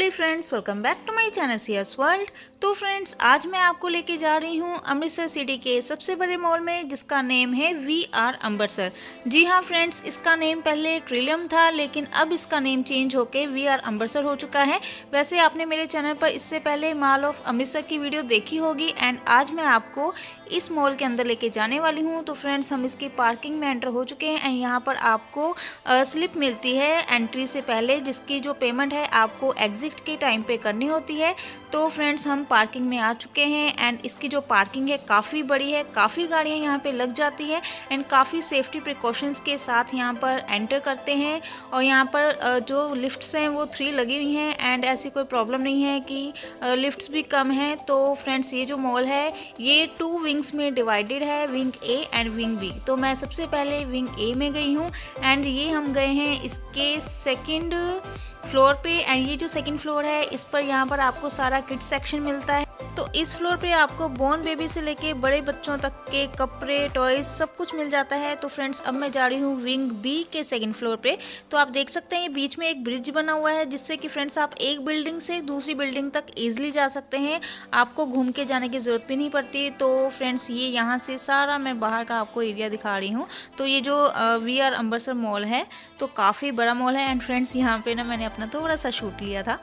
Hello friends, welcome back to my channel सियास world. तो friends, आज मैं आपको लेके जा रही हूँ अमृतसर सिटी के सबसे बड़े मॉल में, जिसका नेम है वीआर अमृतसर। जी हाँ फ्रेंड्स, इसका नेम पहले ट्रिलियम था, लेकिन अब इसका नेम चेंज होके वीआर अमृतसर हो चुका है। वैसे आपने मेरे चैनल पर इससे पहले मॉल ऑफ अमृतसर की वीडियो देखी होगी एंड आज मैं आपको इस मॉल के अंदर लेके जाने वाली हूँ। तो फ्रेंड्स, हम इसकी पार्किंग में एंटर हो चुके हैं एंड यहाँ पर आपको स्लिप मिलती है एंट्री से पहले, जिसकी जो पेमेंट है आपको एग्जिट के टाइम पे करनी होती है। तो फ्रेंड्स, हम पार्किंग में आ चुके हैं एंड इसकी जो पार्किंग है काफ़ी बड़ी है, काफ़ी गाड़ियाँ यहाँ पे लग जाती है एंड काफ़ी सेफ्टी प्रिकॉशंस के साथ यहाँ पर एंटर करते हैं। और यहाँ पर जो लिफ्ट्स हैं वो 3 लगी हुई हैं एंड ऐसी कोई प्रॉब्लम नहीं है कि लिफ्ट्स भी कम हैं। तो फ्रेंड्स, ये जो मॉल है ये 2 विंग्स में डिवाइडेड है, wing A and wing B. तो मैं सबसे पहले विंग ए में गई हूँ एंड ये हम गए हैं इसके सेकंड फ्लोर पे एंड ये जो सेकंड फ्लोर है इस पर यहाँ पर आपको सारा किड्स सेक्शन मिलता है। तो इस फ्लोर पे आपको बोर्न बेबी से लेके बड़े बच्चों तक के कपड़े, टॉयज सब कुछ मिल जाता है। तो फ्रेंड्स, अब मैं जा रही हूँ विंग बी के सेकंड फ्लोर पे। तो आप देख सकते हैं ये बीच में एक ब्रिज बना हुआ है, जिससे कि फ्रेंड्स आप एक बिल्डिंग से दूसरी बिल्डिंग तक ईजिली जा सकते हैं, आपको घूम के जाने की ज़रूरत भी नहीं पड़ती। तो फ्रेंड्स, ये यहाँ से सारा मैं बाहर का आपको एरिया दिखा रही हूँ। तो ये जो वीआर अमृतसर मॉल है तो काफ़ी बड़ा मॉल है एंड फ्रेंड्स यहाँ पे ना मैंने अपना थोड़ा सा शूट लिया था।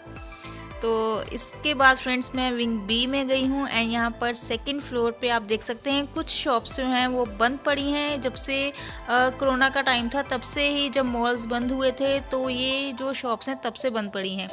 तो इसके बाद फ्रेंड्स मैं विंग बी में गई हूँ एंड यहाँ पर सेकंड फ्लोर पे आप देख सकते हैं कुछ शॉप्स जो हैं वो बंद पड़ी हैं। जब से कोरोना का टाइम था तब से ही, जब मॉल्स बंद हुए थे तो ये जो शॉप्स हैं तब से बंद पड़ी हैं।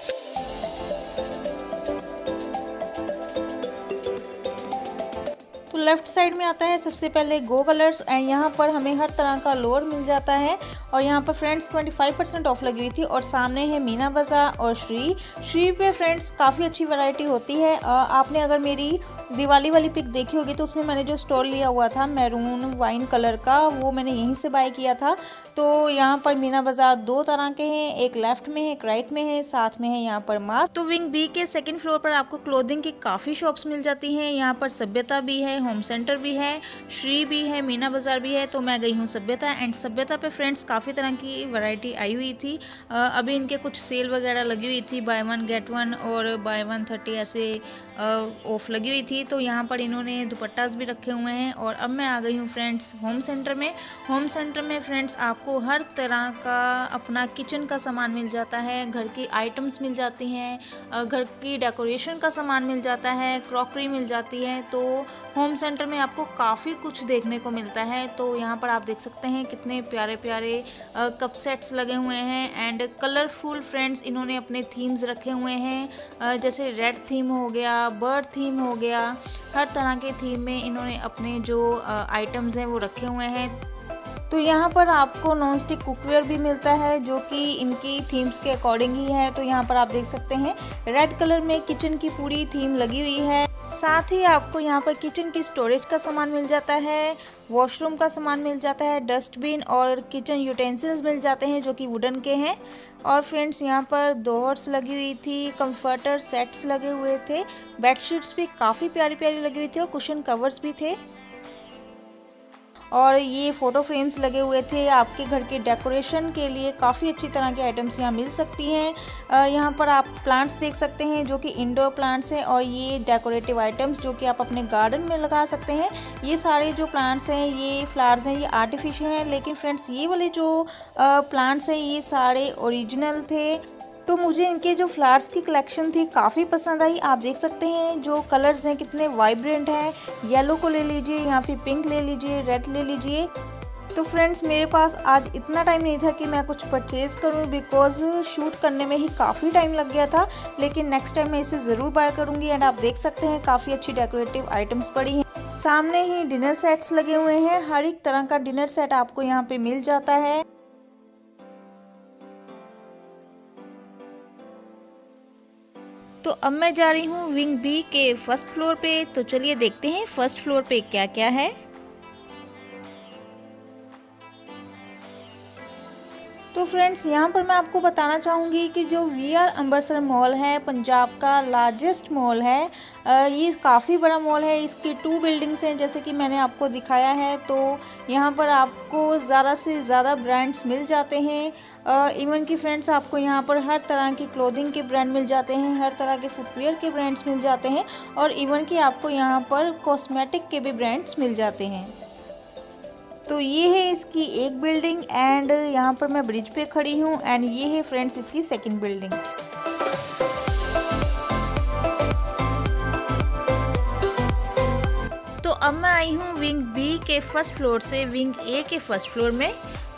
तो लेफ़्ट साइड में आता है सबसे पहले गो कलर्स एंड यहाँ पर हमें हर तरह का लोअर मिल जाता है। और यहाँ पर फ्रेंड्स 25% ऑफ लगी हुई थी। और सामने है मीना बाज़ार और श्री पे फ्रेंड्स काफ़ी अच्छी वैरायटी होती है। आपने अगर मेरी दिवाली वाली पिक देखी होगी तो उसमें मैंने जो स्टॉल लिया हुआ था मैरून वाइन कलर का, वो मैंने यहीं से बाय किया था। तो यहाँ पर मीना बाज़ार 2 तरह के हैं, एक लेफ्ट में है, एक राइट में है, साथ में है यहाँ पर मास्क। तो विंग बी के सेकंड फ्लोर पर आपको क्लोथिंग की काफ़ी शॉप्स मिल जाती हैं। यहाँ पर सभ्यता भी है, होम सेंटर भी है, श्री भी है, मीना बाज़ार भी है। तो मैं गई हूँ सभ्यता एंड सभ्यता पे फ्रेंड्स काफ़ी तरह की वैरायटी आई हुई थी। अभी इनके कुछ सेल वगैरह लगी हुई थी, बाय 1 गेट 1 और बाय 1 30 ऐसे ऑफ लगी हुई थी। तो यहाँ पर इन्होंने दुपट्टास भी रखे हुए हैं। और अब मैं आ गई हूँ फ्रेंड्स होम सेंटर में। होम सेंटर में फ्रेंड्स आपको हर तरह का अपना किचन का सामान मिल जाता है, घर की आइटम्स मिल जाती हैं, घर की डेकोरेशन का सामान मिल जाता है, क्रॉकरी मिल जाती है। तो होम सेंटर में आपको काफ़ी कुछ देखने को मिलता है। तो यहाँ पर आप देख सकते हैं कितने प्यारे प्यारे कप सेट्स लगे हुए हैं एंड कलरफुल फ्रेंड्स इन्होंने अपने थीम्स रखे हुए हैं, जैसे रेड थीम हो गया, बर्ड थीम हो गया, हर तरह के थीम में इन्होंने अपने जो आइटम्स हैं वो रखे हुए हैं। तो यहाँ पर आपको नॉन स्टिक कुकवेयर भी मिलता है जो कि इनकी थीम्स के अकॉर्डिंग ही है। तो यहाँ पर आप देख सकते हैं रेड कलर में किचन की पूरी थीम लगी हुई है। साथ ही आपको यहाँ पर किचन की स्टोरेज का सामान मिल जाता है, वॉशरूम का सामान मिल जाता है, डस्टबिन और किचन यूटेंसिल्स मिल जाते हैं जो कि वुडन के हैं। और फ्रेंड्स, यहाँ पर डोर्स लगी हुई थी, कंफर्टर सेट्स लगे हुए थे, बेडशीट्स भी काफ़ी प्यारी प्यारी लगी हुई थी और कुशन कवर्स भी थे। और ये फ़ोटो फ्रेम्स लगे हुए थे। आपके घर के डेकोरेशन के लिए काफ़ी अच्छी तरह की आइटम्स यहाँ मिल सकती हैं। यहाँ पर आप प्लांट्स देख सकते हैं जो कि इंडोर प्लांट्स हैं और ये डेकोरेटिव आइटम्स जो कि आप अपने गार्डन में लगा सकते हैं। ये सारे जो प्लांट्स हैं, ये फ्लावर्स हैं, ये आर्टिफिशियल हैं, लेकिन फ्रेंड्स ये वाले जो प्लांट्स हैं ये सारे ओरिजिनल थे। तो मुझे इनके जो फ्लावर्स की कलेक्शन थी काफ़ी पसंद आई। आप देख सकते हैं जो कलर्स हैं कितने वाइब्रेंट हैं। येलो को ले लीजिए या फिर पिंक ले लीजिए, रेड ले लीजिए। तो फ्रेंड्स, मेरे पास आज इतना टाइम नहीं था कि मैं कुछ परचेज़ करूं, बिकॉज़ शूट करने में ही काफ़ी टाइम लग गया था। लेकिन नेक्स्ट टाइम मैं इसे ज़रूर बाय करूंगी। एंड आप देख सकते हैं काफ़ी अच्छी डेकोरेटिव आइटम्स पड़ी हैं। सामने ही डिनर सेट्स लगे हुए हैं, हर एक तरह का डिनर सेट आपको यहाँ पे मिल जाता है। तो अब मैं जा रही हूँ विंग बी के फर्स्ट फ्लोर पे। तो चलिए देखते हैं फर्स्ट फ्लोर पे क्या क्या है। तो फ्रेंड्स यहाँ पर मैं आपको बताना चाहूँगी कि जो वी.आर. अमृतसर मॉल है पंजाब का लार्जेस्ट मॉल है। ये काफ़ी बड़ा मॉल है। इसकी 2 बिल्डिंग्स हैं जैसे कि मैंने आपको दिखाया है। तो यहाँ पर आपको ज़्यादा से ज़्यादा ब्रांड्स मिल जाते हैं। इवन कि फ्रेंड्स आपको यहाँ पर हर तरह की क्लोथिंग के ब्रांड मिल जाते हैं, हर तरह के फुटवेयर के ब्रांड्स मिल जाते हैं और इवन कि आपको यहाँ पर कॉस्मेटिक के भी ब्रांड्स मिल जाते हैं। तो ये है इसकी एक बिल्डिंग एंड यहाँ पर मैं ब्रिज पे खड़ी हूँ एंड ये है फ्रेंड्स इसकी सेकंड बिल्डिंग। तो अब मैं आई हूँ विंग बी के फर्स्ट फ्लोर से विंग ए के फर्स्ट फ्लोर में।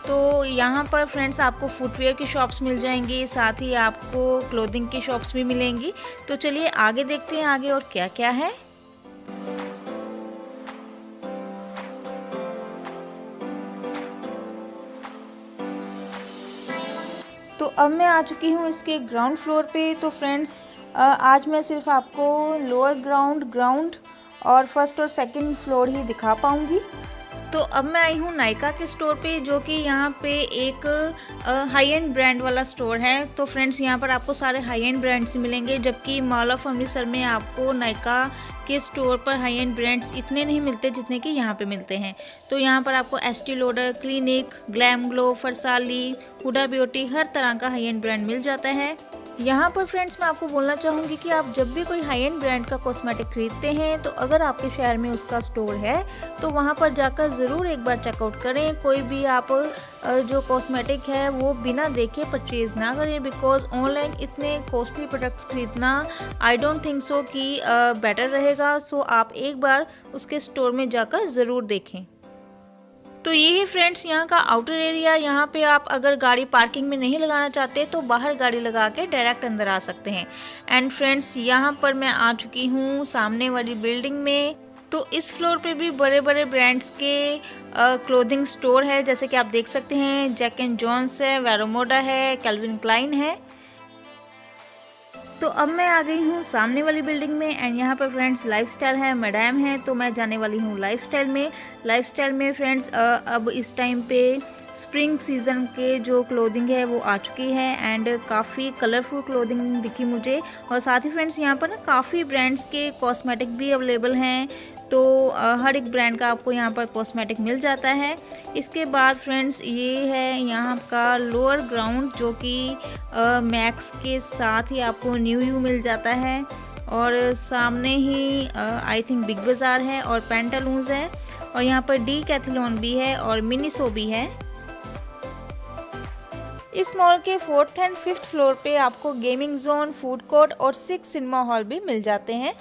तो यहाँ पर फ्रेंड्स आपको फुटवेयर की शॉप्स मिल जाएंगी, साथ ही आपको क्लोथिंग की शॉप्स भी मिलेंगी। तो चलिए आगे देखते हैं आगे और क्या क्या है। तो अब मैं आ चुकी हूँ इसके ग्राउंड फ्लोर पे। तो फ्रेंड्स आज मैं सिर्फ आपको लोअर ग्राउंड और फर्स्ट और सेकंड फ्लोर ही दिखा पाऊँगी। तो अब मैं आई हूँ नायका के स्टोर पे, जो कि यहाँ पे एक हाई एंड ब्रांड वाला स्टोर है। तो फ्रेंड्स यहाँ पर आपको सारे हाई एंड ब्रांड्स मिलेंगे, जबकि मॉल ऑफ अमृतसर में आपको नायका के स्टोर पर हाई एंड ब्रांड्स इतने नहीं मिलते जितने कि यहाँ पे मिलते हैं। तो यहाँ पर आपको Estee Lauder, Clinique, Glam Glow, Farsali, Huda Beauty हर तरह का हाई एंड ब्रांड मिल जाता है। यहाँ पर फ्रेंड्स मैं आपको बोलना चाहूँगी कि आप जब भी कोई हाई एंड ब्रांड का कॉस्मेटिक खरीदते हैं तो अगर आपके शहर में उसका स्टोर है तो वहाँ पर जाकर ज़रूर एक बार चेकआउट करें। कोई भी आप जो कॉस्मेटिक है वो बिना देखे परचेज़ ना करें, बिकॉज ऑनलाइन इतने कॉस्टली प्रोडक्ट्स खरीदना आई डोंट थिंक सो कि बेटर रहेगा। सो आप एक बार उसके स्टोर में जाकर ज़रूर देखें। तो ये है फ्रेंड्स यहाँ का आउटर एरिया। यहाँ पे आप अगर गाड़ी पार्किंग में नहीं लगाना चाहते तो बाहर गाड़ी लगा के डायरेक्ट अंदर आ सकते हैं। एंड फ्रेंड्स यहाँ पर मैं आ चुकी हूँ सामने वाली बिल्डिंग में। तो इस फ्लोर पे भी बड़े बड़े ब्रांड्स के क्लोथिंग स्टोर है, जैसे कि आप देख सकते हैं जैक एंड जॉन्स है, वेरोमोडा है, कैल्विन क्लाइन है। तो अब मैं आ गई हूँ सामने वाली बिल्डिंग में एंड यहाँ पर फ्रेंड्स लाइफस्टाइल है, मैडम है। तो मैं जाने वाली हूँ लाइफस्टाइल में फ्रेंड्स अब इस टाइम पे स्प्रिंग सीज़न के जो क्लोथिंग है वो आ चुकी है एंड काफ़ी कलरफुल क्लोथिंग दिखी मुझे। और साथ ही फ्रेंड्स यहाँ पर ना काफ़ी ब्रांड्स के कॉस्मेटिक भी अवेलेबल हैं। तो हर एक ब्रांड का आपको यहाँ पर कॉस्मेटिक मिल जाता है। इसके बाद फ्रेंड्स ये है यहाँ का लोअर ग्राउंड, जो कि मैक्स के साथ ही आपको न्यू यू मिल जाता है। और सामने ही आई थिंक बिग बाज़ार है और पेंटालून्स है और यहाँ पर डीकैथलॉन भी है और मिनीसो भी है। इस मॉल के 4th एंड 5th फ्लोर पे आपको गेमिंग जोन, फूड कोर्ट और 6 सिनेमा हॉल भी मिल जाते हैं।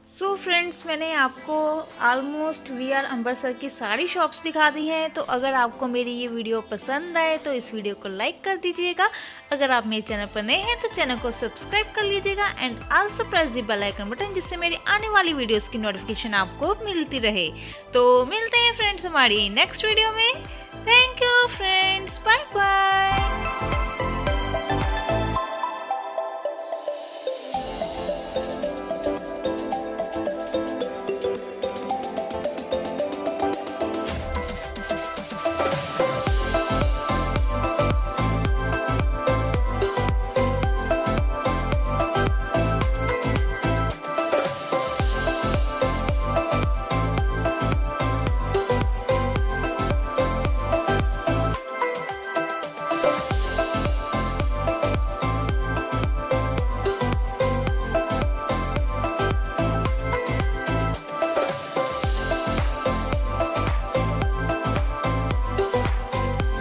सो फ्रेंड्स मैंने आपको ऑलमोस्ट वी.आर. अमृतसर की सारी शॉप्स दिखा दी हैं। तो अगर आपको मेरी ये वीडियो पसंद आए तो इस वीडियो को लाइक कर दीजिएगा। अगर आप मेरे चैनल पर नए हैं तो चैनल को सब्सक्राइब कर लीजिएगा and also press the bell icon button, जिससे मेरी आने वाली वीडियोस की नोटिफिकेशन आपको मिलती रहे। तो मिलते हैं फ्रेंड्स हमारी नेक्स्ट वीडियो में। Thank you friends, bye bye.